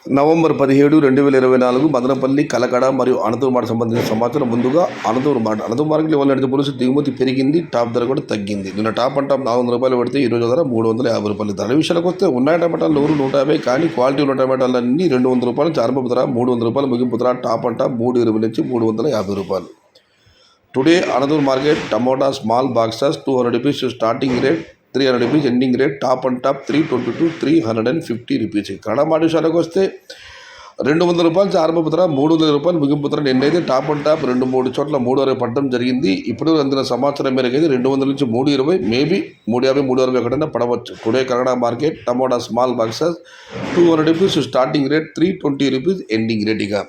November 17, 2024 Madanapalle, Kalakada మరియు Anantapuram market సంబంధించిన సమాచారం. ముందుగా అనంతపురం మార్కెట్లో ఇవాళ నడిచే పులుసు దిగుమతి పెరిగింది, టాప్ ధర కూడా తగ్గింది. నిన్న టాప్ అండ్ టాప్ 400 రూపాయలు పడితే ఈరోజు ధర 350 రూపాయలు. ధర విషయానికి వస్తే ఉన్న టమాటాలు 150, కానీ క్వాలిటీ ఉన్న టమాటాలు అన్నీ 200 రూపాయలు ఆరంభ ధర, 300 రూపాయలు ముగింపు ధర. టాప్ అండ్ టాప్ 320 నుంచి 350 రూపాయలు. Today Anantapuram market tomato small boxes 200 rupees starting rate, 300 rupees ending rate. Top and top 320 to 350 rupees. Kannada మాట విషయాలకు వస్తే 200 రూపాయలు ఆరంభ ధర, 300 రూపాయలు ముగింపు ధర. నిన్నైతే టాప్ అండ్ టాప్ 2-3 చోట్ల 360 పడడం జరిగింది. ఇప్పుడు అందిన సమాచారం మేరకు అయితే 200 నుంచి 320, మేబీ 350, 360 ఎక్కడైనా పడవచ్చు. Today Kannada market tomato small boxes 200 rupees starting rate, 320 rupees ending rate. ఇక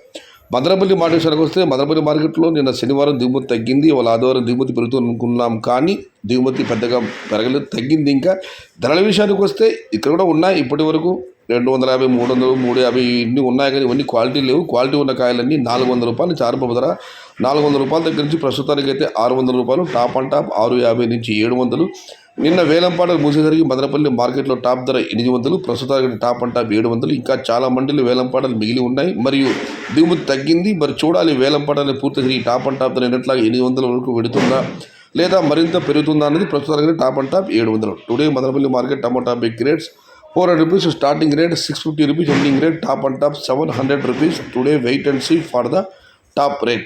మదనపల్లి మార్కెట్ విషయానికి వస్తే మదనపల్లి మార్కెట్లో నిన్న శనివారం దిగుమతి తగ్గింది, వాళ్ళ ఆదివారం దిగుమతి పెరుగుతుంది అనుకున్నాం, కానీ దిగుమతి పెద్దగా పెరగలేదు, తగ్గింది. ఇంకా ధరల విషయానికి వస్తే ఇక్కడ కూడా ఉన్నాయి. ఇప్పటి వరకు 250, 300, 350 ఇన్ని ఉన్నాయి, కానీ ఇవన్నీ క్వాలిటీ లేవు. క్వాలిటీ ఉన్న కాయలన్నీ 400 రూపాయలు ఆరంభ ధర. 400 రూపాయల దగ్గర నుంచి ప్రస్తుతానికి అయితే 600 రూపాయలు. టాప్ అండ్ టాప్ 650 నుంచి 700. నిన్న వేలంపాటలు మూసేసరికి మదనపల్లి మార్కెట్లో టాప్ ధర 800, ప్రస్తుతానికి టాప్ అండ్ టాప్ 700. ఇంకా చాలా మండీలు వేలంపాటలు మిగిలి ఉన్నాయి, మరియు దిగుమతి తగ్గింది. మరి చూడాలి వేలంపాటలు పూర్తి టాప్ అండ్ టాప్ ధర ఎన్నట్లాగా 800 వరకు పెడుతుందా లేదా మరింత పెరుగుతుందా అనేది. ప్రస్తుతానికి top and top 700. Today Madanapalle market tomato big rates 400 rupees starting rate, 650 rupees ending rate. Top and top 700 rupees. Today wait and see for the top rate.